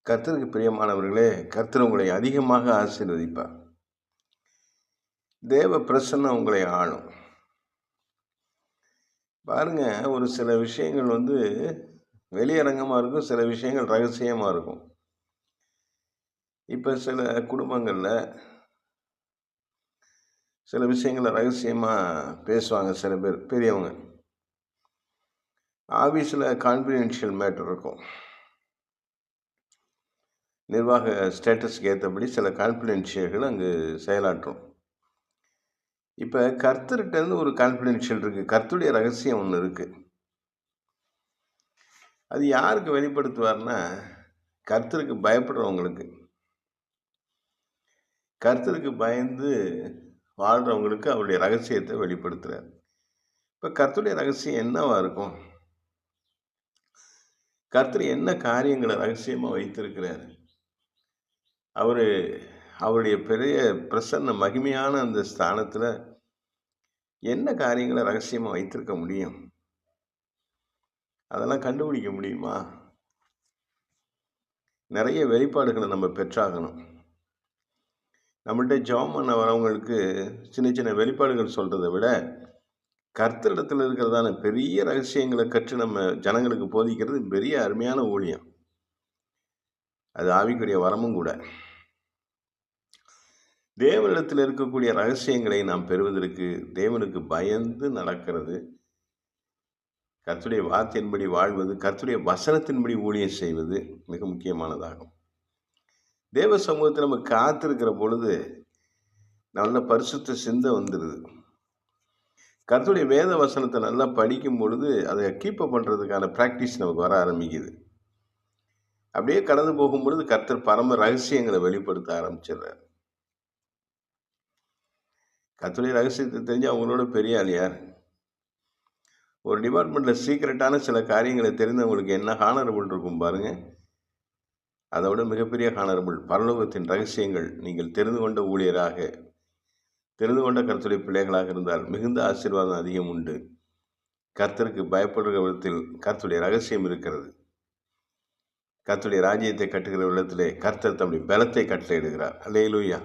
கர்த்தருக்கு பிரியமானவர்களே, கர்த்தர் உங்களை அதிகமாக ஆசீர்வதிப்பார். தேவ பிரசன்னம் உங்களை ஆளும். பாருங்க, ஒரு சில விஷயங்கள் வெளியரங்கமா இருக்கும். சில விஷயங்கள் ரகசியமா இருக்கும். இப்ப சில குடும்பங்கள்ல சில விஷயங்கள ரகசியமா பேசுவாங்க சில பேர், பெரியவங்க. ஆபீஸ்ல கான்ஃபிடென்ஷியல் மேட்டர் இருக்கும். நிர்வாக ஸ்டேட்டஸ்க்கு ஏத்தபடி சில கான்ஃபிடென்ஷியல்கள் அங்கு செயலாற்றும். இப்ப கர்த்தர்ட்ட இருந்து ஒரு கான்ஃபிடென்ஷியல் இருக்கு. கர்த்தருடைய ரகசியம் ஒண்ணு இருக்கு. அது யாருக்கு வெளிப்படுத்துவார்னா, கர்த்தருக்கு பயப்படுறவங்களுக்கு. கர்த்தருக்கு பயந்து வாழ்றவங்களுக்கு அவருடைய ரகசியத்தை வெளிப்படுத்துறார். இப்ப கர்த்தருடைய ரகசியம் என்னவா இருக்கும்? கர்த்தர் என்ன காரியங்கள ரகசியமா வைத்திருக்கிறார்? அவரு அவருடைய பெரிய பிரசன்ன மகிமையான அந்த ஸ்தானத்துல என்ன காரியங்கள ரகசியமா வைத்திருக்க முடியும்? அதெல்லாம் கண்டுபிடிக்க முடியுமா? நெறைய வெளிப்பாடுகள நம்ம பெற்றாகணும். நம்மள்ட்ட ஜெபம் பண்ண வரவங்களுக்கு சின்ன சின்ன வெளிப்பாடுகள் சொல்றத விட, கர்த்தரிடத்துல இருக்கிறதான பெரிய ரகசியங்கள கற்று நம்ம ஜனங்களுக்கு போதிக்கிறது பெரிய அருமையான ஊழியம். அது ஆவிக்குரிய வரமும் கூட. தேவனிடத்தில் இருக்கக்கூடிய ரகசியங்களை நாம் பெறுவதற்கு தேவனுக்கு பயந்து நடக்கிறது, கர்த்தருடைய வார்த்தையின்படி வாழ்வது, கர்த்தருடைய வசனத்தின்படி ஊழியம் செய்வது மிக முக்கியமானதாகும். தேவ சமூகத்துல நம்ம காத்திருக்கிற பொழுது, நல்ல பரிசுத்த சிந்தை வந்துருது. கர்த்தருடைய வேத வசனத்தை நல்லா படிக்கும் பொழுது, அதை கீப் அப் பண்றதுக்கான பிராக்டிஸ் நமக்கு வர ஆரம்பிக்குது. அப்படியே கடந்து போகும்பொழுது கர்த்தர் பரம ரகசியங்களை வெளிப்படுத்த ஆரம்பிச்சிடுறார். கர்த்தருடைய ரகசியத்தை தெரிஞ்சு அவங்களோட பெரிய ஆள் யார்? ஒரு டிபார்ட்மெண்ட்ல சீக்ரெட்டான சில காரியங்களை தெரிந்தவங்களுக்கு என்ன ஹானரபிள் இருக்கும் பாருங்க. அதை விட மிகப்பெரிய ஹானரபிள் பரலோகத்தின் ரகசியங்கள் நீங்கள் தெரிந்து கொண்ட ஊழியராக, தெரிந்து கொண்ட கர்த்தருடைய பிள்ளைகளாக இருந்தால் மிகுந்த ஆசீர்வாதம் அதிகம் உண்டு. கர்த்தருக்கு பயப்படுகிற விதத்தில் கர்த்தருடைய ரகசியம் இருக்கிறது. கர்த்தருடைய ராஜ்யத்தை கட்டுகிற விதத்திலே கர்த்தர் தம்முடைய பலத்தை கட்டளையிடுகிறார். அல்லேலூயா.